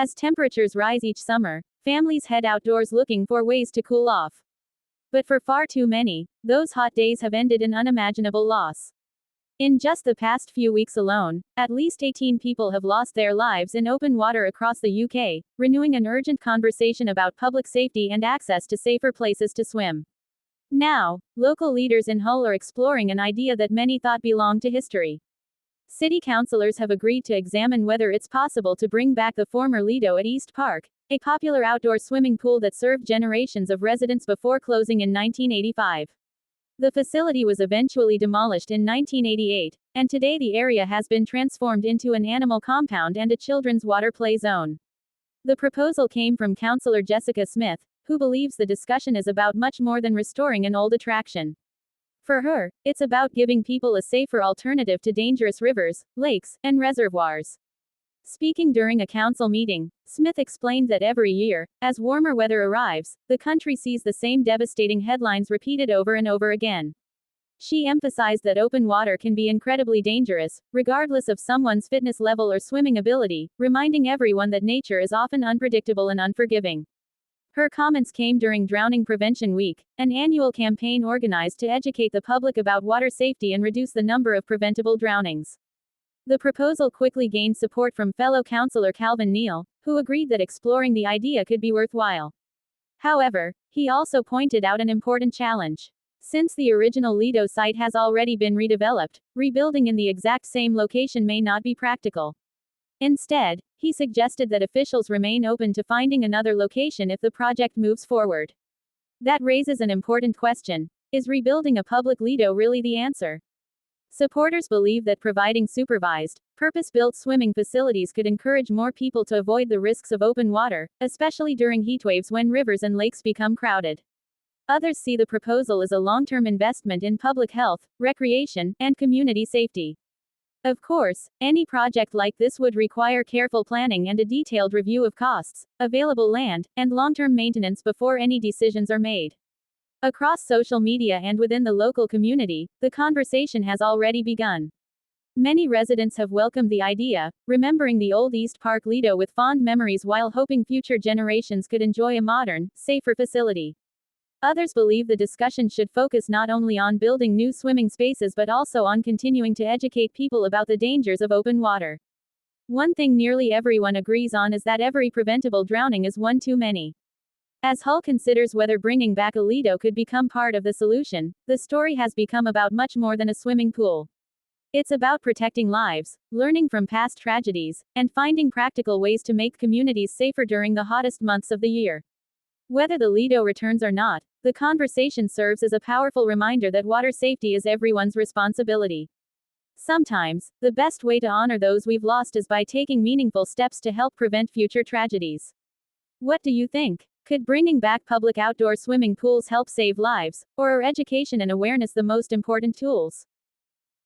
As temperatures rise each summer, families head outdoors looking for ways to cool off. But for far too many, those hot days have ended in unimaginable loss. In just the past few weeks alone, at least 18 people have lost their lives in open water across the UK, renewing an urgent conversation about public safety and access to safer places to swim. Now, local leaders in Hull are exploring an idea that many thought belonged to history. City councillors have agreed to examine whether it's possible to bring back the former Lido at East Park, a popular outdoor swimming pool that served generations of residents before closing in 1985. The facility was eventually demolished in 1988, and today the area has been transformed into an animal compound and a children's water play zone. The proposal came from Councillor Jessica Smith, who believes the discussion is about much more than restoring an old attraction. For her, it's about giving people a safer alternative to dangerous rivers, lakes, and reservoirs. Speaking during a council meeting, Smith explained that every year, as warmer weather arrives, the country sees the same devastating headlines repeated over and over again. She emphasized that open water can be incredibly dangerous, regardless of someone's fitness level or swimming ability, reminding everyone that nature is often unpredictable and unforgiving. Her comments came during Drowning Prevention Week, an annual campaign organized to educate the public about water safety and reduce the number of preventable drownings. The proposal quickly gained support from fellow councillor Calvin Neal, who agreed that exploring the idea could be worthwhile. However, he also pointed out an important challenge. Since the original Lido site has already been redeveloped, rebuilding in the exact same location may not be practical. Instead, he suggested that officials remain open to finding another location if the project moves forward. That raises an important question: is rebuilding a public Lido really the answer? Supporters believe that providing supervised, purpose-built swimming facilities could encourage more people to avoid the risks of open water, especially during heatwaves when rivers and lakes become crowded. Others see the proposal as a long-term investment in public health, recreation, and community safety. Of course, any project like this would require careful planning and a detailed review of costs, available land, and long-term maintenance before any decisions are made. Across social media and within the local community, the conversation has already begun. Many residents have welcomed the idea, remembering the old East Park Lido with fond memories while hoping future generations could enjoy a modern, safer facility. Others believe the discussion should focus not only on building new swimming spaces but also on continuing to educate people about the dangers of open water. One thing nearly everyone agrees on is that every preventable drowning is one too many. As Hull considers whether bringing back a Lido could become part of the solution, the story has become about much more than a swimming pool. It's about protecting lives, learning from past tragedies, and finding practical ways to make communities safer during the hottest months of the year. Whether the Lido returns or not, the conversation serves as a powerful reminder that water safety is everyone's responsibility. Sometimes, the best way to honor those we've lost is by taking meaningful steps to help prevent future tragedies. What do you think? Could bringing back public outdoor swimming pools help save lives, or are education and awareness the most important tools?